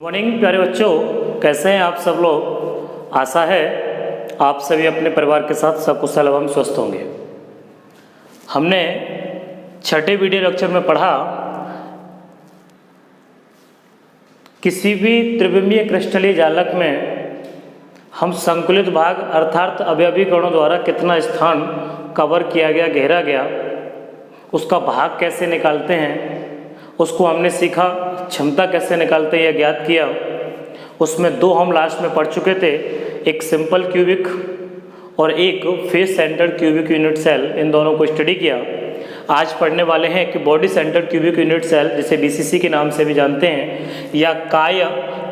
Morning प्यारे बच्चों, कैसे हैं आप सब लोग। आशा है आप सभी अपने परिवार के साथ सकुशल एवं स्वस्थ होंगे। हमने छठे वीडियो लेक्चर में पढ़ा किसी भी त्रिविमीय क्रिस्टलीय जालक में हम संकुलित भाग अर्थात अवयवी कणों द्वारा कितना स्थान कवर किया गया, घेरा गया, उसका भाग कैसे निकालते हैं, उसको हमने सीखा। क्षमता कैसे निकालते हैं यह ज्ञात किया। उसमें दो हम लास्ट में पढ़ चुके थे, एक सिंपल क्यूबिक और एक face centred cubic unit cell. इन दोनों को स्टडी किया। आज पढ़ने वाले हैं कि body centred cubic unit cell, जिसे बीसीसी के नाम से भी जानते हैं, या काय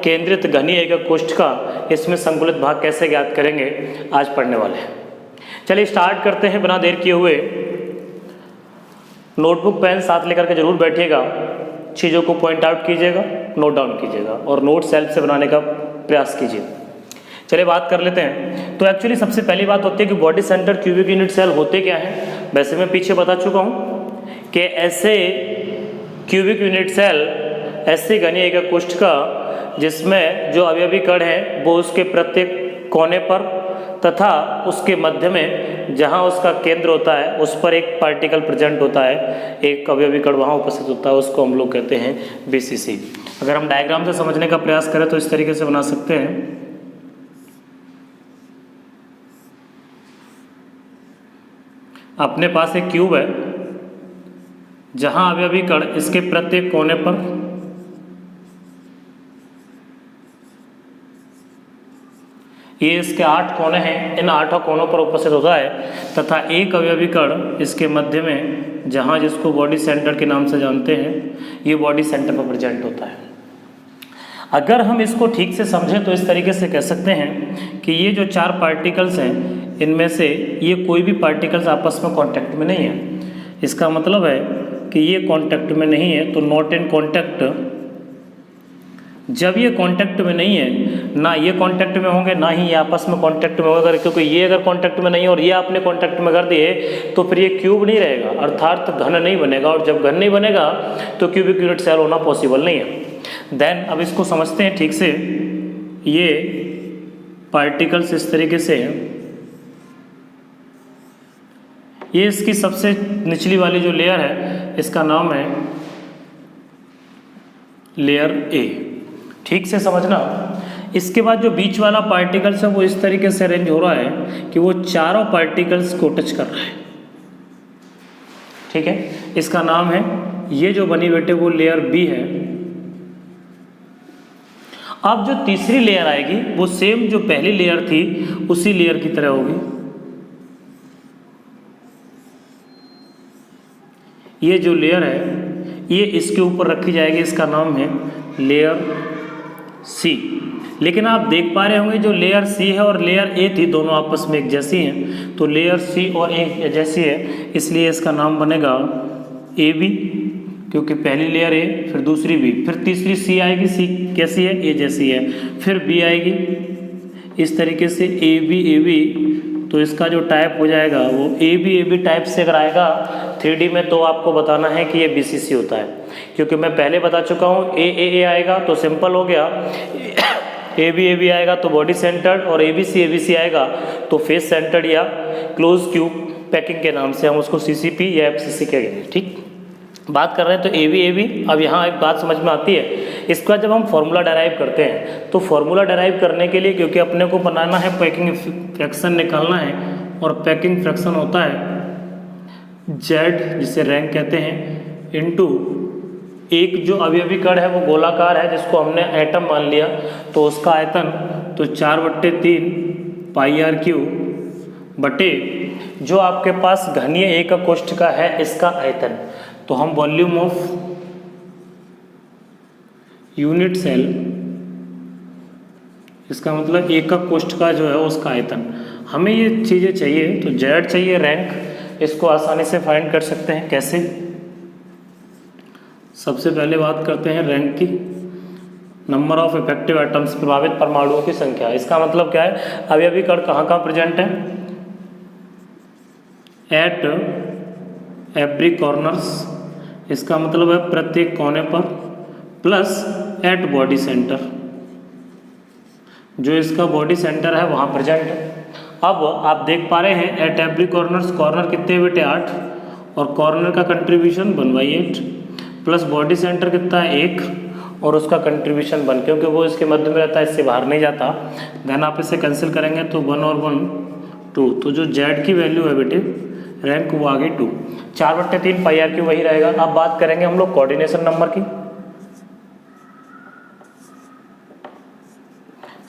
केंद्रित घनीय एकक कोशिका, इसमें संकुलित भाग कैसे ज्ञात करेंगे, आज पढ़ने वाले हैं। चलिए स्टार्ट करते हैं बिना देर किए हुए। नोटबुक पेन साथ लेकर के जरूर बैठिएगा, चीज़ों को पॉइंट आउट कीजिएगा, नोट डाउन कीजिएगा और नोट सेल्फ से बनाने का प्रयास कीजिए। चलिए बात कर लेते हैं। तो एक्चुअली सबसे पहली बात होती है कि body centre cubic unit cell होते क्या हैं। वैसे मैं पीछे बता चुका हूँ कि ऐसे क्यूबिक यूनिट सेल, ऐसे घनीय एकक कोशिका जिसमें जो अवयवी कण हैं वो उसके प्रत्येक कोने पर तथा उसके मध्य में जहाँ उसका केंद्र होता है उस पर एक पार्टिकल प्रेजेंट होता है, एक अवयवी कण वहाँ उपस्थित होता है, उसको हम लोग कहते हैं बीसीसी। अगर हम डायग्राम से समझने का प्रयास करें तो इस तरीके से बना सकते हैं। अपने पास एक क्यूब है जहाँ अवयवी कण इसके प्रत्येक कोने पर ये इसके 8 कोने हैं, इन 8 कोनों पर उपस्थित होता है तथा एक अवयवी कण इसके मध्य में, जहाँ जिसको बॉडी सेंटर के नाम से जानते हैं, ये बॉडी सेंटर पर प्रेजेंट होता है। अगर हम इसको ठीक से समझें तो इस तरीके से कह सकते हैं कि ये जो 4 पार्टिकल्स हैं, इनमें से ये कोई भी पार्टिकल्स आपस में कांटेक्ट में नहीं है। इसका मतलब है कि ये कांटेक्ट में नहीं है, तो नॉट इन कांटेक्ट। जब ये कांटेक्ट में नहीं है, ना ये कांटेक्ट में होंगे ना ही ये आपस में कांटेक्ट में होगा, क्योंकि ये अगर कांटेक्ट में नहीं है और ये आपने कांटेक्ट में कर दिए तो फिर ये क्यूब नहीं रहेगा, अर्थात घन नहीं बनेगा, और जब घन नहीं बनेगा तो क्यूबिक यूनिट सेल होना पॉसिबल नहीं है। देन अब इसको समझते हैं ठीक से। ये पार्टिकल्स इस तरीके से हैं। ये इसकी सबसे निचली वाली जो लेयर है इसका नाम है लेयर ए, ठीक से समझना। इसके बाद जो बीच वाला पार्टिकल्स है वो इस तरीके से अरेंज हो रहा है कि वो चारों पार्टिकल्स को टच कर रहा है, ठीक है। इसका नाम है, ये जो बनी बेटे वो लेयर बी है। अब जो तीसरी लेयर आएगी वो सेम जो पहली लेयर थी उसी लेयर की तरह होगी। ये जो लेयर है ये इसके ऊपर रखी जाएगी, इसका नाम है लेयर सी। लेकिन आप देख पा रहे होंगे जो लेयर सी है और लेयर ए थी दोनों आपस में एक जैसी हैं, तो लेयर सी और ए जैसी है, इसलिए इसका नाम बनेगा ए बी, क्योंकि पहली लेयर ए, फिर दूसरी बी, फिर तीसरी सी आएगी। सी कैसी है? ए जैसी है। फिर बी आएगी, इस तरीके से ए बी, तो इसका जो टाइप हो जाएगा वो ए बी टाइप से अगर आएगा 3D में तो आपको बताना है कि ये बीसीसी होता है, क्योंकि मैं पहले बता चुका हूँ ए आएगा तो सिंपल हो गया, ए बी आएगा तो बॉडी सेंटर्ड, और ए बी सी आएगा तो फेस सेंटर्ड या क्लोज क्यूब पैकिंग के नाम से हम उसको सीसीपी या एफसीसी कहेंगे, ठीक। बात कर रहे हैं तो ए बी। अब यहाँ एक बात समझ में आती है, इसके बाद जब हम फॉर्मूला डेराइव करते हैं तो फॉर्मूला डेराइव करने के लिए, क्योंकि अपने को बनाना है पैकिंग फ्रैक्शन निकालना है, और पैकिंग फ्रैक्शन होता है जेड, जिसे रैंक कहते हैं, इनटू एक जो अवयवी कण है वो गोलाकार है जिसको हमने एटम मान लिया, तो उसका आयतन तो 4/3 पाई आर क्यू बटे जो आपके पास घनीय एकक कोशिका है इसका आयतन, तो हम वॉल्यूम ऑफ यूनिट सेल, इसका मतलब एकक कोशिका जो है उसका आयतन। हमें ये चीज़ें चाहिए, तो जेड चाहिए रैंक, इसको आसानी से फाइंड कर सकते हैं। कैसे? सबसे पहले बात करते हैं रैंक की, नंबर ऑफ इफेक्टिव एटम्स, प्रभावित परमाणुओं की संख्या। इसका मतलब क्या है? अवयवी कण कहाँ कहाँ प्रेजेंट है? एट एवरी कॉर्नर्स, इसका मतलब है प्रत्येक कोने पर, प्लस एट बॉडी सेंटर। जो इसका बॉडी सेंटर है वहाँ प्रेजेंट है। अब आप देख पा रहे हैं एट एवरी कॉर्नर्स, कॉर्नर कितने बेटे 8, और कॉर्नर का कंट्रीब्यूशन 1/8 प्लस बॉडी सेंटर कितना है 1 और उसका कंट्रीब्यूशन 1, क्योंकि वो इसके मध्य में रहता है, इससे बाहर नहीं जाता। देन आप इसे कैंसिल करेंगे तो 1 और 1 2, तो जो जेड की वैल्यू है बेटे रैंक वो आ गई 2। 4/3 पाई आर क्यू वही रहेगा। अब बात करेंगे हम लोग कोऑर्डिनेशन नंबर की।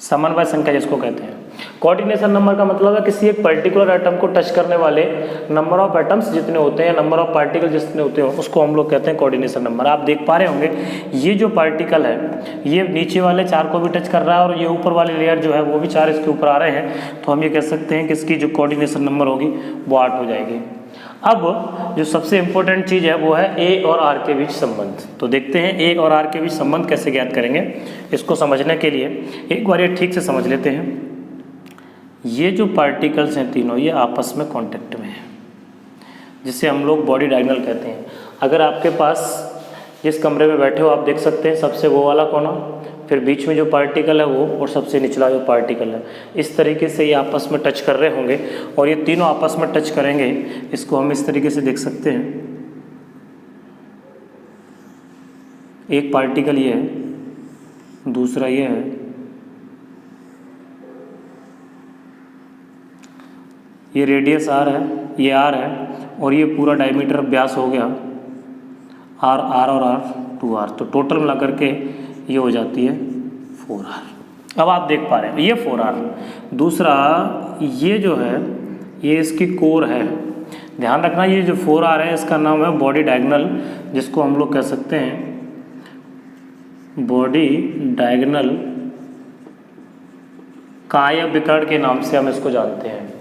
समन्वय संख्या जिसको कहते हैं। कोऑर्डिनेशन नंबर का मतलब है किसी एक पर्टिकुलर एटम को टच करने वाले नंबर ऑफ एटम्स जितने होते हैं, नंबर ऑफ पार्टिकल जितने होते हैं, उसको हम लोग कहते हैं कोऑर्डिनेशन नंबर। आप देख पा रहे होंगे ये जो पार्टिकल है ये नीचे वाले 4 को भी टच कर रहा है और ये ऊपर वाले लेयर जो है वो भी 4 इसके ऊपर आ रहे हैं, तो हम ये कह सकते हैं कि इसकी जो कोऑर्डिनेशन नंबर होगी वो 8 हो जाएगी। अब जो सबसे इम्पोर्टेंट चीज़ है वो है ए और आर के बीच संबंध। तो देखते हैं ए और आर के बीच संबंध कैसे ज्ञात करेंगे। इसको समझने के लिए एक बार ये ठीक से समझ लेते हैं। ये जो पार्टिकल्स हैं तीनों ये आपस में कांटेक्ट में हैं, जिसे हम लोग बॉडी डायगोनल कहते हैं। अगर आपके पास जिस कमरे में बैठे हो आप देख सकते हैं सबसे वो वाला कोना, फिर बीच में जो पार्टिकल है वो, और सबसे निचला जो पार्टिकल है, इस तरीके से ये आपस में टच कर रहे होंगे और ये तीनों आपस में टच करेंगे। इसको हम इस तरीके से देख सकते हैं। एक पार्टिकल ये है, दूसरा ये है, ये रेडियस आर है, ये आर है, और ये पूरा डायमीटर व्यास हो गया आर, आर और आर 2r, तो टोटल मिला करके ये हो जाती है 4r। अब आप देख पा रहे हैं ये 4r। दूसरा ये जो है ये इसकी कोर है। ध्यान रखना ये जो 4r है इसका नाम है बॉडी डायगोनल, जिसको हम लोग कह सकते हैं बॉडी डायगोनल काय विकर्ण के नाम से हम इसको जानते हैं।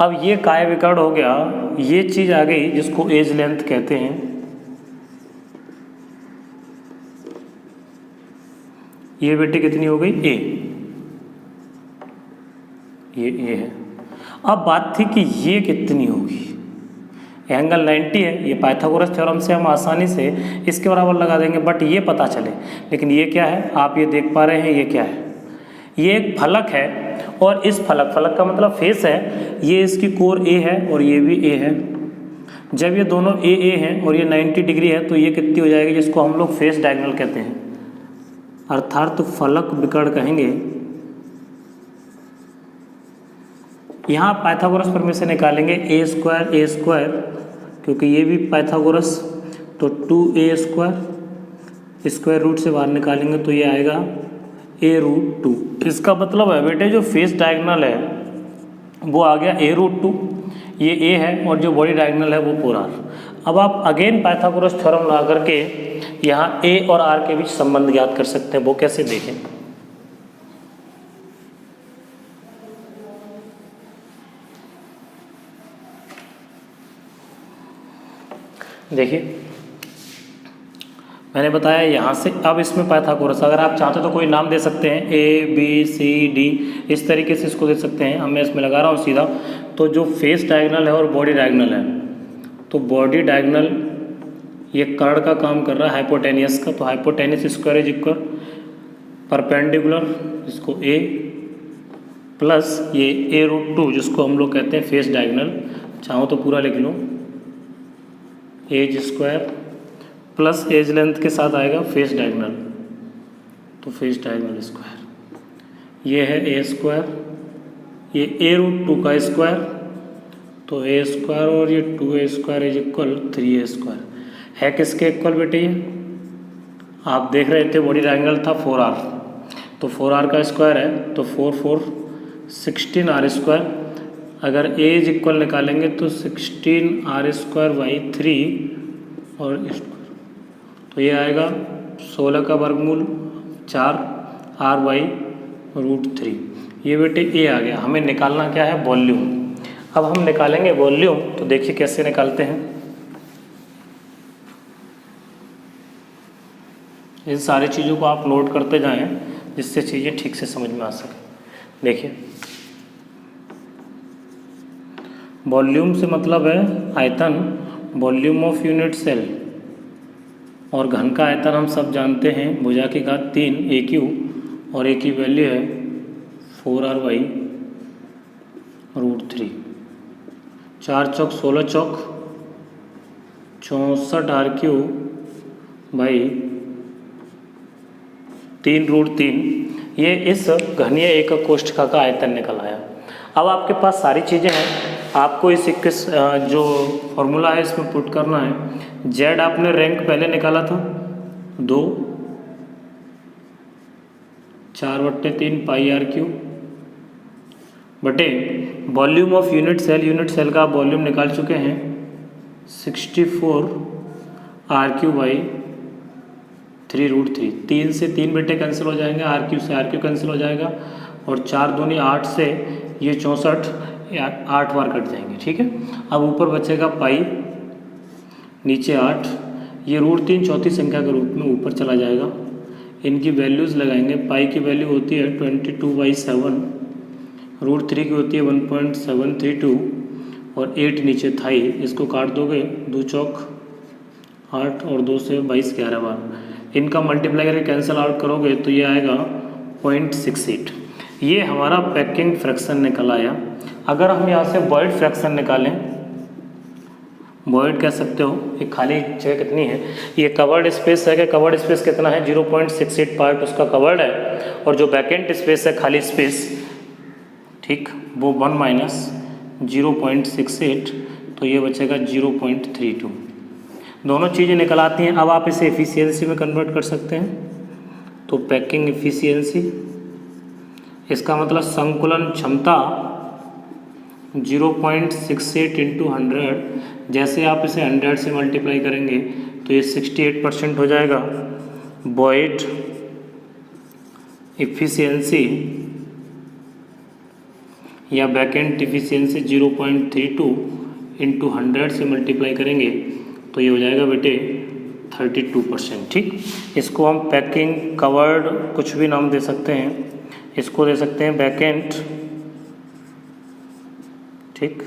अब ये काय विकर्ण हो गया, ये चीज़ आ गई जिसको एज लेंथ कहते हैं। ये बेटे कितनी हो गई ए, ये ए है। अब बात थी कि ये कितनी होगी। एंगल 90 है, ये पाइथागोरस थ्योरम से हम आसानी से इसके बराबर लगा देंगे, बट ये पता चले। लेकिन ये क्या है आप ये देख पा रहे हैं, ये क्या है, ये एक फलक है और इस फलक का मतलब फेस है, ये इसकी कोर ए है और ये भी ए है। जब ये दोनों ए हैं और ये 90 डिग्री है तो ये कितनी हो जाएगी, जिसको हम लोग फेस डायगोनल कहते हैं, अर्थात तो फलक विकर्ण कहेंगे। यहाँ पाइथागोरस प्रमेय से निकालेंगे ए स्क्वायर, क्योंकि ये भी पाइथागोरस, तो 2a² स्क्वायर रूट से बाहर निकालेंगे तो ये आएगा a√2। इसका मतलब है बेटे जो फेस डायगोनल है वो आ गया a√2, ये a है और जो बॉडी डायगोनल है वो 4r। अब आप अगेन पाइथागोरस थ्योरम लगा करके यहाँ a और r के बीच संबंध ज्ञात कर सकते हैं। वो कैसे देखें, देखिए मैंने बताया यहाँ से। अब इसमें पाइथागोरस अगर आप चाहते तो कोई नाम दे सकते हैं, A B C D इस तरीके से इसको दे सकते हैं। अब मैं इसमें लगा रहा हूँ सीधा। तो जो फेस डायगोनल है और बॉडी डायगोनल है, तो बॉडी डायगोनल ये कर्ण का काम कर रहा है हाइपोटेनियस का, तो hypotenuse square is equal perpendicular जिसको A प्लस ये a√2 जिसको हम लोग कहते हैं फेस डायगोनल, चाहो तो पूरा लिख लो, edge square plus edge length के साथ आएगा फेस डायगोनल, तो फेस डायगोनल स्क्वायर। ये है a स्क्वायर, ये a√2 का स्क्वायर, तो a स्क्वायर और ये 2a square is equal 3a square. है किसके इक्वल बेटे, ये आप देख रहे थे बॉडी डायगोनल था 4r, तो 4r का स्क्वायर है तो 4 4 16r स्क्वायर। अगर a इज इक्वल निकालेंगे तो 16r स्क्वायर बाई 3 और तो ये आएगा 16 का वर्गमूल 4r/√3। ये बेटे a आ गया। हमें निकालना क्या है, वॉल्यूम। अब हम निकालेंगे वॉल्यूम, तो देखिए कैसे निकालते हैं। इन सारी चीज़ों को आप नोट करते जाएं जिससे चीज़ें ठीक से समझ में आ सके। देखिए वॉल्यूम से मतलब है आयतन, वॉल्यूम ऑफ यूनिट सेल, और घन का आयतन हम सब जानते हैं, भुजा की घात 3 AQ, और A की वैल्यू है 4RY √3, 4 Chowk 16 Chowk 64RQ by 3√3। ये इस घनीय एकक कोष्ठका का आयतन निकल आया। अब आपके पास सारी चीज़ें हैं, आपको इस इक्कीस जो फॉर्मूला है इसमें पुट करना है। जेड आपने रैंक पहले निकाला था 2, 4/3 पाई RQ बटे वॉल्यूम ऑफ यूनिट सेल का आप वॉल्यूम निकाल चुके हैं 64 RQ बाई 3√3। 3 से 3 बेटे कैंसिल हो जाएंगे, RQ से RQ कैंसिल हो जाएगा और 4 दूनी 8 से ये 64 8 बार कट जाएंगे। ठीक है, अब ऊपर बचेगा पाई, नीचे 8, ये √3 चौथी संख्या के रूप में ऊपर चला जाएगा। इनकी वैल्यूज़ लगाएंगे। पाई की वैल्यू होती है 22/7, √3 की होती है 1.732 और 8 नीचे था ही, इसको काट दोगे 2 चौक 8 और 2 से 22 11 बार। इनका मल्टीप्लाई करके कैंसिल आउट करोगे तो ये आएगा 0.68। ये हमारा पैकिंग फ्रैक्शन निकल आया। अगर हम यहाँ से वॉइड फ्रैक्शन निकालें, वॉइड कह सकते हो, एक खाली जगह कितनी है, ये कवर्ड स्पेस है कि कवर्ड स्पेस कितना है 0.68 पार्ट उसका कवर्ड है और जो वैकेंट स्पेस है खाली स्पेस, ठीक, वो 1 माइनस 0.68, तो ये बचेगा 0.32। दोनों चीज़ें निकल आती हैं। अब आप इसे एफिशिएंसी में कन्वर्ट कर सकते हैं। तो पैकिंग एफिशिएंसी, इसका मतलब संकुलन क्षमता 0.68 इंटू 100, जैसे आप इसे 100 से मल्टीप्लाई करेंगे तो ये 68% हो जाएगा। वॉइड एफिशिएंसी या बैकेंट एफिशिएंसी 0.32 इंटू 100 से मल्टीप्लाई करेंगे तो ये हो जाएगा बेटे 32%। ठीक, इसको हम पैकिंग, कवर्ड, कुछ भी नाम दे सकते हैं। इसको दे सकते हैं बैकेंट, ठीक,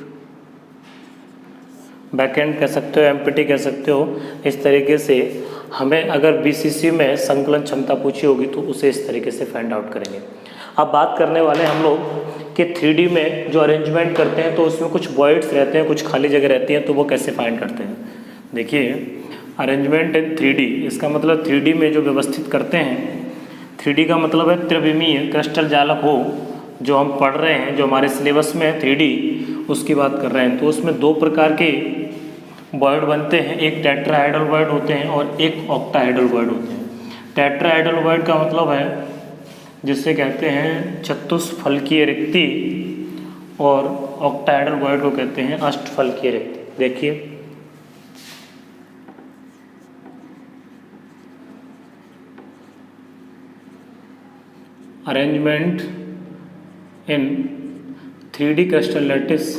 बैकेंड कह सकते हो, एम्पटी कह सकते हो। इस तरीके से हमें अगर बीसीसी में संकलन क्षमता पूछी होगी तो उसे इस तरीके से फाइंड आउट करेंगे। अब बात करने वाले हम लोग कि 3D में जो अरेंजमेंट करते हैं तो उसमें कुछ वॉइड्स रहते हैं, कुछ खाली जगह रहती हैं, तो वो कैसे फाइंड करते हैं। देखिए, अरेंजमेंट इन 3D, इसका मतलब 3D में जो व्यवस्थित करते हैं, 3D का मतलब है त्रिविमीय क्रिस्टल जालक हो, जो हम पढ़ रहे हैं, जो हमारे सिलेबस में है 3D, उसकी बात कर रहे हैं। तो उसमें 2 प्रकार के वॉइड बनते हैं, एक टेट्राहेड्रल वॉइड होते हैं और एक ऑक्टाहेड्रल वॉइड होते हैं। टेट्राहेड्रल वॉइड का मतलब है जिसे कहते हैं चतुष्फलकीय रिक्ति, और ऑक्टाहेड्रल वॉइड को कहते हैं अष्टफलकीय रिक्ति। देखिए, अरेंजमेंट इन 3D क्रिस्टल लैटिस,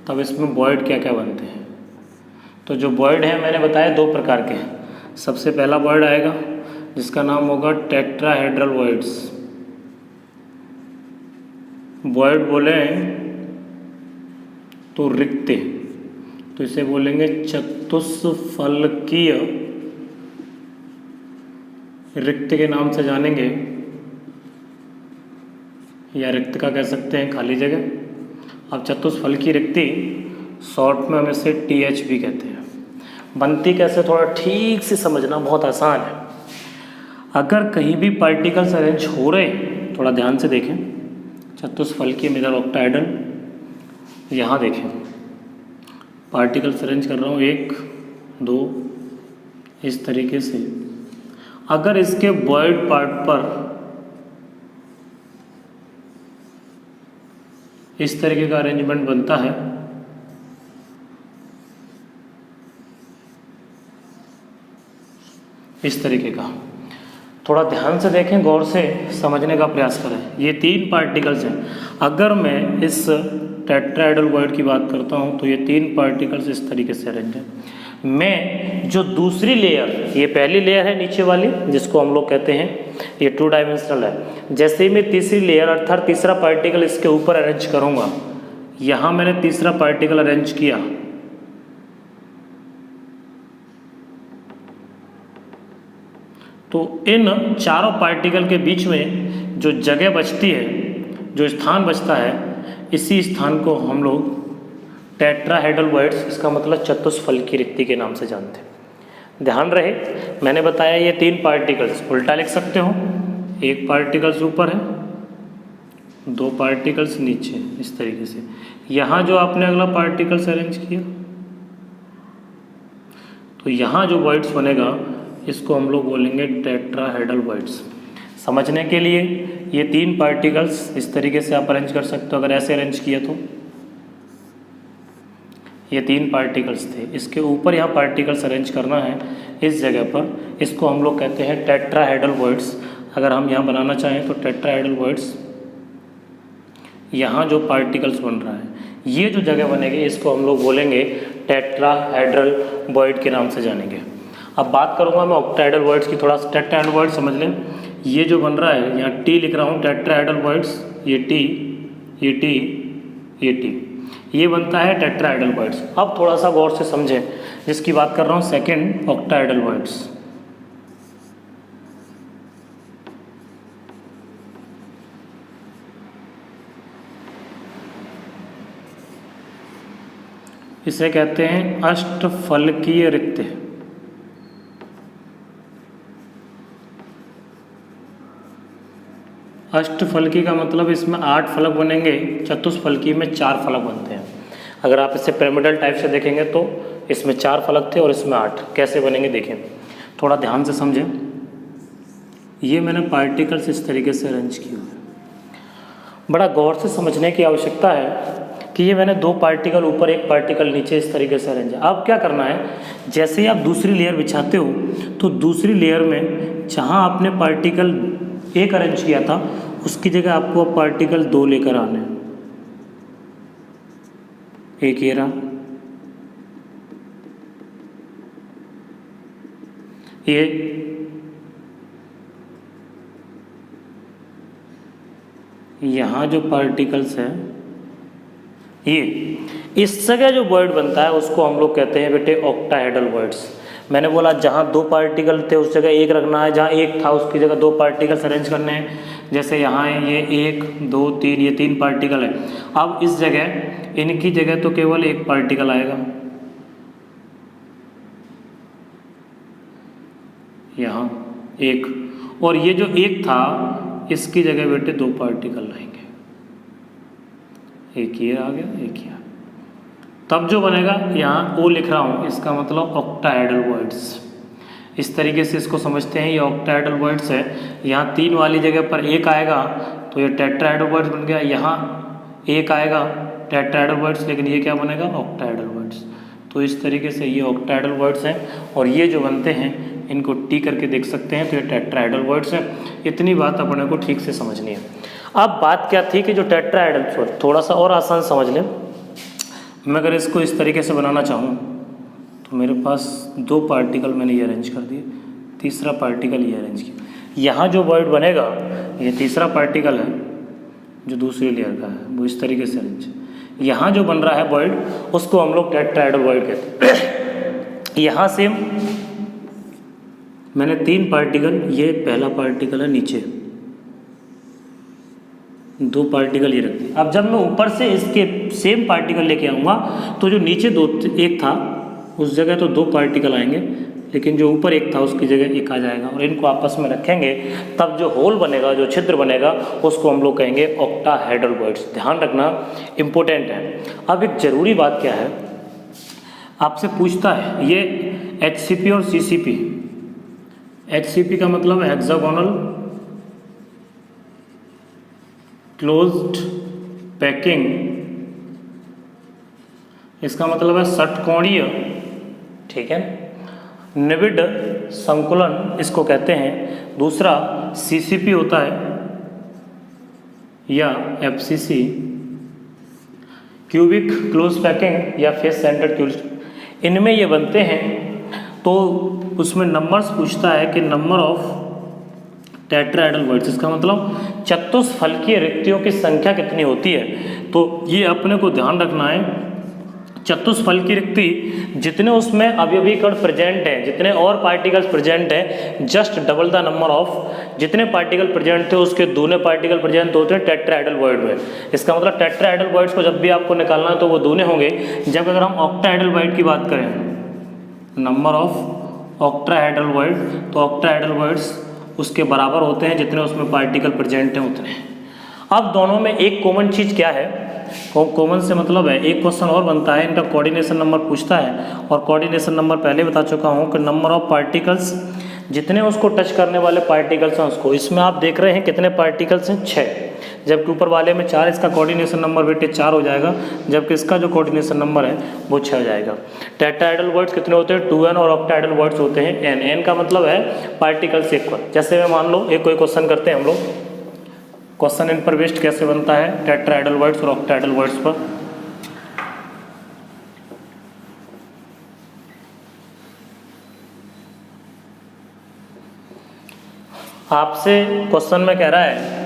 तब इसमें वॉइड क्या क्या बनते हैं। तो जो वॉइड है मैंने बताया 2 प्रकार के हैं। सबसे पहला वॉइड आएगा जिसका नाम होगा टेट्राहेड्रल वॉइड्स। वॉइड बोले तो रिक्त, तो इसे बोलेंगे चतुष्फलकीय रिक्त के नाम से जानेंगे, या रिक्त का कह सकते हैं खाली जगह। अब चतुष्फलकीय रिक्ति शॉर्ट में हम इसे TH भी कहते हैं। बनती कैसे, थोड़ा ठीक से समझना, बहुत आसान है। अगर कहीं भी पार्टिकल्स अरेंज हो रहे हैं, थोड़ा ध्यान से देखें, चतुष्फलकीय मिडल ऑक्टाहेड्रल, यहाँ देखें पार्टिकल्स अरेंज कर रहा हूँ 1 2 इस तरीके से। अगर इसके वॉइड पार्ट पर इस तरीके का अरेंजमेंट बनता है, इस तरीके का, थोड़ा ध्यान से देखें, गौर से समझने का प्रयास करें। ये 3 पार्टिकल्स हैं। अगर मैं इस टेट्राहेड्रल वॉइड की बात करता हूँ तो ये 3 पार्टिकल्स इस तरीके से अरेंज हैं। मैं जो दूसरी लेयर, ये पहली लेयर है नीचे वाली जिसको हम लोग कहते हैं ये 2 डायमेंशनल है। जैसे ही मैं तीसरी लेयर अर्थात तीसरा पार्टिकल इसके ऊपर अरेंज करूँगा, यहाँ मैंने तीसरा पार्टिकल अरेंज किया, तो इन चारों पार्टिकल के बीच में जो जगह बचती है जो स्थान बचता है इसी स्थान को हम लोग टेट्राहेड्रल वर्ड्स, इसका मतलब चतुष्फलकीय रिक्ति के नाम से जानते हैं। ध्यान रहे मैंने बताया ये 3 पार्टिकल्स उल्टा लिख सकते हो, एक पार्टिकल्स ऊपर है, 2 पार्टिकल्स नीचे, इस तरीके से। यहाँ जो आपने अगला पार्टिकल्स अरेंज किया तो यहाँ जो वर्ड्स बनेगा इसको हम लोग बोलेंगे टेट्राहेड्रल वर्ड्स। समझने के लिए ये 3 पार्टिकल्स इस तरीके से आप अरेंज कर सकते हो। अगर ऐसे अरेंज किया तो ये 3 पार्टिकल्स थे, इसके ऊपर यहाँ पार्टिकल्स अरेंज करना है इस जगह पर, इसको हम लोग कहते हैं टेट्राहेड्रल वर्ड्स। अगर हम यहाँ बनाना चाहें तो टेट्राहेड्रल वर्ड्स, यहाँ जो पार्टिकल्स बन रहा है ये जो जगह बनेगी इसको हम लोग बोलेंगे टेट्राहेड्रल वर्ड के नाम से जानेंगे। अब बात करूँगा मैं ऑक्टाहेड्रल वर्ड्स की। थोड़ा सा टेट्राहेड्रल वर्ड समझ लें। ये जो बन रहा है यहाँ टी लिख रहा हूँ, टेट्राहेड्रल वर्ड्स, ये टी, ये टी, ये टी, ये बनता है टेट्राहेड्रल वर्ड्स। अब थोड़ा सा गौर से समझें, जिसकी बात कर रहा हूँ सेकंड ऑक्टाहेड्रल वर्ड्स। इसे कहते हैं अष्टफलकीय रिक्ति। अष्टफलकी का मतलब इसमें 8 फलक बनेंगे, चतुष्फलकी में 4 फलक बनते हैं। अगर आप इसे पिरामिडल टाइप से देखेंगे तो इसमें 4 फलक थे और इसमें 8। कैसे बनेंगे देखें, थोड़ा ध्यान से समझें। ये मैंने पार्टिकल्स इस तरीके से अरेंज किए हुए, बड़ा गौर से समझने की आवश्यकता है कि ये मैंने 2 पार्टिकल ऊपर 1 पार्टिकल नीचे इस तरीके से अरेंज है। अब क्या करना है, जैसे ही आप दूसरी लेयर बिछाते हो तो दूसरी लेयर में जहाँ आपने पार्टिकल 1 अरेंज किया था उसकी जगह आपको अब पार्टिकल 2 लेकर आने हैं। एक ये रहा, ये यहाँ जो पार्टिकल्स हैं ये, इस जगह जो वर्ड बनता है उसको हम लोग कहते हैं बेटे ऑक्टाहेड्रल वर्ड्स। मैंने बोला जहाँ 2 पार्टिकल थे उस जगह 1 रखना है, जहाँ 1 था उसकी जगह 2 पार्टिकल्स अरेंज करने हैं। जैसे यहाँ है ये 1 2 3, ये 3 पार्टिकल है। अब इस जगह इनकी जगह तो केवल 1 पार्टिकल आएगा, यहाँ 1, और ये जो 1 था इसकी जगह बेटे 2 पार्टिकल आएंगे, एक ये आ गया, एक ये। तब जो बनेगा यहाँ ओ लिख रहा हूँ, इसका मतलब ऑक्टाहेड्रल वर्ड्स। इस तरीके से इसको समझते हैं, ये ऑक्टाहेड्रल वर्ड्स है। यहाँ 3 वाली जगह पर 1 आएगा तो ये टेट्राहेड्रल वर्ड्स बन गया। यहाँ 1 आएगा टेट्राहेड्रल वर्ड्स, लेकिन ये क्या बनेगा ऑक्टाहेड्रल वर्ड्स। तो इस तरीके से ये ऑक्टाहेड्रल वर्ड्स हैं, और ये जो बनते हैं इनको टी करके देख सकते हैं, तो ये टेट्राहेड्रल वर्ड्स हैं। इतनी बात अपने को ठीक से समझनी है। अब बात क्या थी कि जो टेट्राहेड्रल वर्ड, थोड़ा सा और आसान समझ लें। मैं अगर इसको इस तरीके से बनाना चाहूँ तो मेरे पास 2 पार्टिकल मैंने ये अरेंज कर दिए, तीसरा पार्टिकल ये अरेंज किया। यहाँ जो वर्ड बनेगा ये तीसरा पार्टिकल है जो दूसरी लेयर का है, वो इस तरीके से अरेंज। यहाँ जो बन रहा है वर्ड उसको हम लोग टेट्राहेड्रल वर्ड कहते हैं। यहाँ से मैंने 3 पार्टिकल, ये पहला पार्टिकल है, नीचे 2 पार्टिकल ये रख दिए। अब जब मैं ऊपर से इसके सेम पार्टिकल लेके आऊँगा तो जो नीचे 1 था उस जगह तो 2 पार्टिकल आएंगे, लेकिन जो ऊपर 1 था उसकी जगह 1 आ जाएगा, और इनको आपस में रखेंगे तब जो होल बनेगा, जो छिद्र बनेगा, उसको हम लोग कहेंगे ऑक्टाहेड्रल वर्ड्स। ध्यान रखना, इम्पोर्टेंट है। अब एक ज़रूरी बात क्या है, आपसे पूछता है ये HCP और CCP। HCP का मतलब है हेक्सागोनल क्लोज्ड पैकिंग, इसका मतलब है षटकोणीय, ठीक है, निविड संकुलन इसको कहते हैं। दूसरा CCP होता है या FCC, क्यूबिक क्लोज पैकिंग या फेस सेंटर्ड क्लोज। इनमें ये बनते हैं तो उसमें नंबर्स पूछता है कि नंबर ऑफ टेट्राहेड्रल वर्ड्स, इसका मतलब चतुष्फलकीय रिक्तियों की संख्या कितनी होती है। तो ये अपने को ध्यान रखना है चतुष्फल की रिक्ति जितने उसमें अवयवी कण प्रेजेंट हैं, जितने और पार्टिकल्स प्रेजेंट हैं, just double the number of जितने पार्टिकल प्रेजेंट थे उसके दूने पार्टिकल प्रेजेंट होते हैं टेट्राहेड्रल वॉइड में। इसका मतलब टेट्राहेड्रल वॉइड्स को जब भी आपको निकालना है तो वो दूने होंगे। जब अगर हम ऑक्टाहेड्रल वॉइड की बात करें, नंबर ऑफ ऑक्टाहेड्रल वॉइड, तो ऑक्टाहेड्रल वॉइड्स उसके बराबर होते हैं जितने उसमें पार्टिकल प्रेजेंट हैं उतने। अब दोनों में एक कॉमन चीज़ क्या है, कॉमन से मतलब है एक क्वेश्चन और बनता है, इनका कोऑर्डिनेशन नंबर पूछता है, और कोऑर्डिनेशन नंबर पहले बता चुका हूँ कि नंबर ऑफ पार्टिकल्स जितने उसको टच करने वाले पार्टिकल्स हैं उसको। इसमें आप देख रहे हैं कितने पार्टिकल्स हैं, 6, जबकि ऊपर वाले में 4, इसका कोऑर्डिनेशन नंबर बेटे 4 हो जाएगा, जबकि इसका जो कोऑर्डिनेशन नंबर है वो 6 हो जाएगा। टेट्राहेड्रल वर्ड्स कितने होते हैं, 2n, और ऑक्टाहेड्रल वर्ड्स होते हैं n का मतलब है पार्टिकल्स इक्वल। जैसे मैं मान लो एक कोई क्वेश्चन करते हैं हम लोग, क्वेश्चन इन पर बेस्ड कैसे बनता है टेट्राहेड्रल वर्ड्स और ऑक्टाहेड्रल वर्ड्स पर। आपसे क्वेश्चन में कह रहा है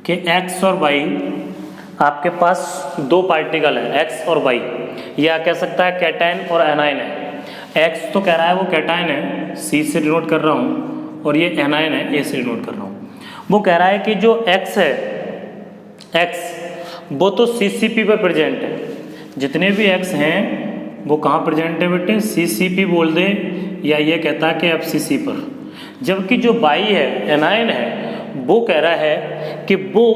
कि x और y आपके पास दो पार्टिकल है, x और y, या कह सकता है कैटायन और एनायन है। x तो कह रहा है वो कैटायन है, C से डिनोट कर रहा हूँ, और ये एनायन है, A से डिनोट कर रहा हूँ। वो कह रहा है कि जो x है, x वो तो CCP पर प्रेजेंट है, जितने भी x हैं वो कहाँ प्रेजेंट है बेटे, CCP बोल दे, या ये कहता है कि FCC पर। जबकि जो y है, एनायन है, वो कह रहा है कि वो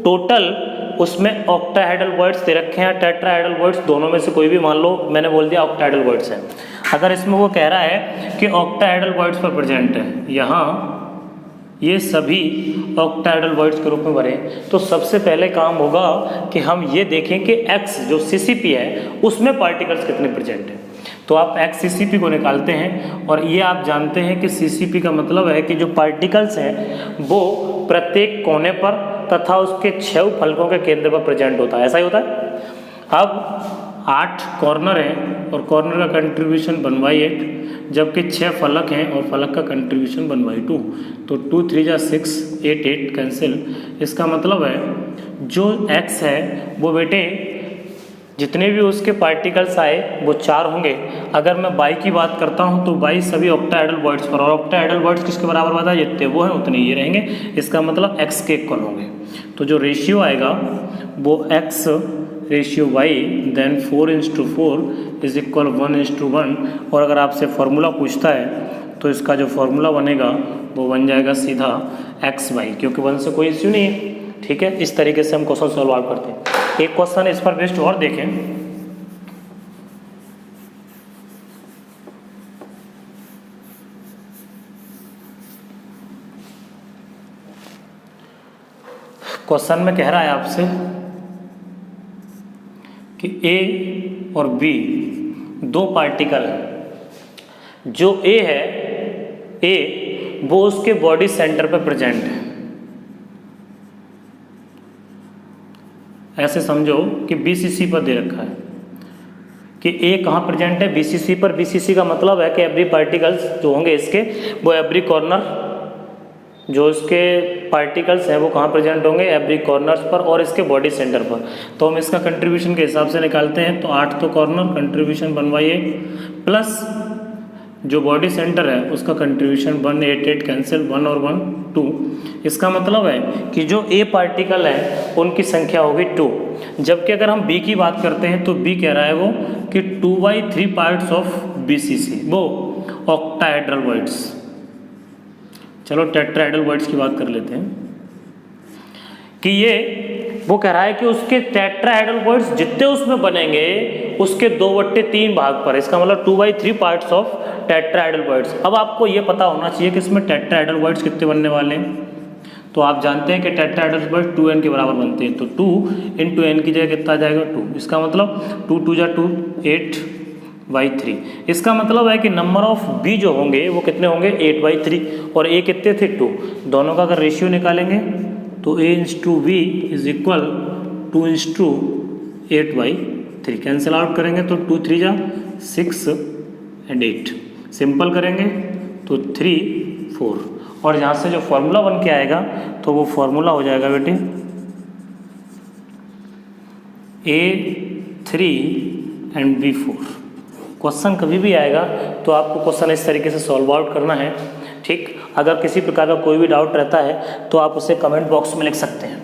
टोटल उसमें ऑक्टाहेड्रल वर्ड्स दे रखे हैं, टेट्राहेड्रल वर्ड्स, दोनों में से कोई भी मान लो, मैंने बोल दिया ऑक्टाहेड्रल वर्ड्स है। अगर इसमें वो कह रहा है कि ऑक्टाहेड्रल वर्ड्स पर प्रेजेंट है, यहाँ ये सभी ऑक्टाहेड्रल वर्ड्स के रूप में भरे, तो सबसे पहले काम होगा कि हम ये देखें कि x जो CCP है उसमें पार्टिकल्स कितने प्रेजेंट हैं। तो आप XCCP को निकालते हैं, और ये आप जानते हैं कि CCP का मतलब है कि जो पार्टिकल्स हैं वो प्रत्येक कोने पर तथा उसके 6 फलकों के केंद्र पर प्रेजेंट होता है, ऐसा ही होता है। अब 8 कॉर्नर हैं और कॉर्नर का कंट्रीब्यूशन 1/8, जबकि 6 फलक हैं और फलक का कंट्रीब्यूशन 1/2, तो 2 3 जा 6, 8 8 कैंसिल। इसका मतलब है जो x है वो बेटे जितने भी उसके पार्टिकल्स आए वो 4 होंगे। अगर मैं y की बात करता हूँ तो y सभी ऑक्टाहेड्रल वर्ड्स पर, और ऑक्टाहेड्रल वर्ड्स किसके बराबर बता, जितने वो हैं उतने ये रहेंगे। इसका मतलब x के इक्वल होंगे। तो जो रेशियो आएगा वो x ratio y then 4:4 is equal 1:1। और अगर आपसे फॉर्मूला पूछता है तो इसका जो फॉर्मूला बनेगा वो बन जाएगा सीधा xy, क्योंकि 1 से कोई इश्यू नहीं है। ठीक है, इस तरीके से हम क्वेश्चन सॉल्व आउट करते हैं। एक क्वेश्चन इस पर बेस्ड और देखें, क्वेश्चन में कह रहा है आपसे कि A और B दो पार्टिकल हैं। जो A है, A वो उसके बॉडी सेंटर पे प्रेजेंट है। ऐसे समझो कि BCC पर दे रखा है कि A कहाँ प्रेजेंट है, BCC पर। BCC का मतलब है कि एवरी पार्टिकल्स जो होंगे इसके, वो एवरी कॉर्नर, जो इसके पार्टिकल्स हैं वो कहाँ प्रेजेंट होंगे, एवरी कॉर्नर्स पर और इसके बॉडी सेंटर पर। तो हम इसका कंट्रीब्यूशन के हिसाब से निकालते हैं। तो 8 तो कॉर्नर, कंट्रीब्यूशन 1/8, प्लस जो बॉडी सेंटर है उसका कंट्रीब्यूशन 1 8 8 कैंसिल, 1 और 1 2। इसका मतलब है कि जो A पार्टिकल है उनकी संख्या होगी 2। जबकि अगर हम B की बात करते हैं तो B कह रहा है वो कि 2/3 पार्ट्स ऑफ BCC, वो ऑक्टाहेड्रल वर्ड्स। चलो टेट्राहेड्रल वर्ड्स की बात कर लेते हैं कि ये वो कह रहा है कि उसके टेट्राहेड्रल वर्ड्स जितने उसमें बनेंगे उसके 2/3 भाग पर। इसका मतलब 2/3 पार्ट्स ऑफ टेट्राहेड्रल वर्ड्स। अब आपको ये पता होना चाहिए कि इसमें टेट्राहेड्रल वर्ड्स कितने बनने वाले हैं। तो आप जानते हैं कि टेट्राहेड्रल वर्ड्स 2n के बराबर बनते हैं, तो 2 × n की जगह कितना आ जाएगा 2। इसका मतलब 2 2 जा 2 8/3। इसका मतलब है कि नंबर ऑफ B जो होंगे वो कितने होंगे 8/3, और A कितने थे 2। दोनों का अगर रेशियो निकालेंगे तो A/B is equal 2:8/3। Cancel out करेंगे तो 2 3 जा 6 और 8। सिंपल करेंगे तो 3 4, और यहाँ से जो फॉर्मूला बन के आएगा तो वो फॉर्मूला हो जाएगा बेटे A3 एंड B4। क्वेश्चन कभी भी आएगा तो आपको क्वेश्चन इस तरीके से सॉल्व आउट करना है, ठीक। अगर किसी प्रकार का कोई भी डाउट रहता है तो आप उसे कमेंट बॉक्स में लिख सकते हैं,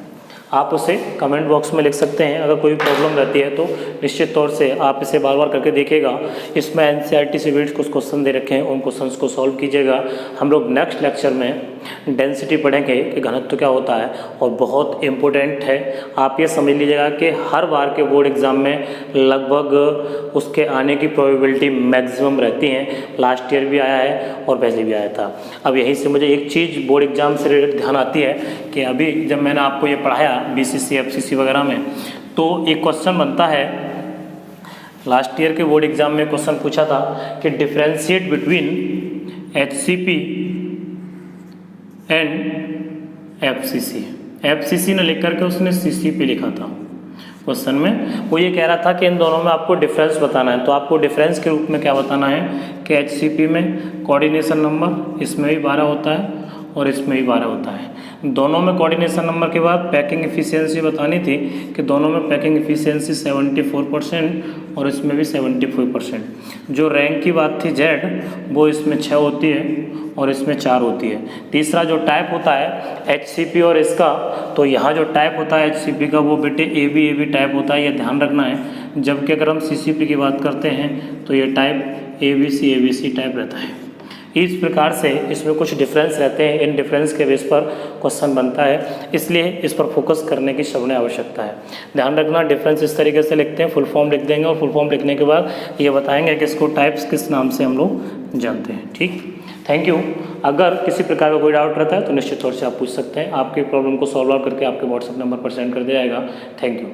आप उसे कमेंट बॉक्स में लिख सकते हैं। अगर कोई प्रॉब्लम रहती है तो निश्चित तौर से आप इसे बार बार करके देखिएगा। इसमें एनसीईआरटी से वेट कुछ क्वेश्चन दे रखे हैं, उन क्वेश्चंस को सॉल्व कीजिएगा। हम लोग नेक्स्ट लेक्चर में डेंसिटी पढ़ेंगे कि घनत्व क्या होता है, और बहुत इम्पोर्टेंट है। आप ये समझ लीजिएगा कि हर बार के बोर्ड एग्ज़ाम में लगभग उसके आने की प्रोबेबिलिटी मैक्सिमम रहती हैं। लास्ट ईयर भी आया है और पहले भी आया था। अब यहीं से मुझे एक चीज़ बोर्ड एग्ज़ाम से रिलेटेड ध्यान आती है कि अभी जब मैंने आपको ये पढ़ाया BCC FCC वगैरह में, तो एक क्वेश्चन बनता है, लास्ट ईयर के बोर्ड एग्ज़ाम में क्वेश्चन पूछा था कि differentiate between HCP and FCC ने लिख करके उसने CCP लिखा था क्वेश्चन में। वो ये कह रहा था कि इन दोनों में आपको डिफरेंस बताना है, तो आपको डिफरेंस के रूप में क्या बताना है कि HCP में कोऑर्डिनेशन नंबर इसमें भी 12 होता है और इसमें भी 12 होता है। दोनों में कोऑर्डिनेशन नंबर के बाद पैकिंग एफिशिएंसी बतानी थी कि दोनों में पैकिंग एफिशिएंसी 74% और इसमें भी 74%। जो रैंक की बात थी Z, वो इसमें 6 होती है और इसमें 4 होती है। तीसरा जो टाइप होता है HCP और इसका, तो यहाँ जो टाइप होता है HCP का वो बेटे AB टाइप होता है, ये ध्यान रखना है। जबकि अगर हम CCP की बात करते हैं तो ये टाइप ABC टाइप रहता है। इस प्रकार से इसमें कुछ डिफरेंस रहते हैं, इन डिफरेंस के बेस पर क्वेश्चन बनता है, इसलिए इस पर फोकस करने की सबने आवश्यकता है। ध्यान रखना, डिफरेंस इस तरीके से लिखते हैं, फुल फॉर्म लिख देंगे और फुल फॉर्म लिखने के बाद ये बताएंगे कि इसको टाइप्स किस नाम से हम लोग जानते हैं, ठीक। Thank you. अगर किसी प्रकार का कोई डाउट रहता है तो निश्चित तौर से आप पूछ सकते हैं, आपकी प्रॉब्लम को सॉल्व आउट करके आपके व्हाट्सएप नंबर पर सेंड कर दिया जाएगा। Thank you.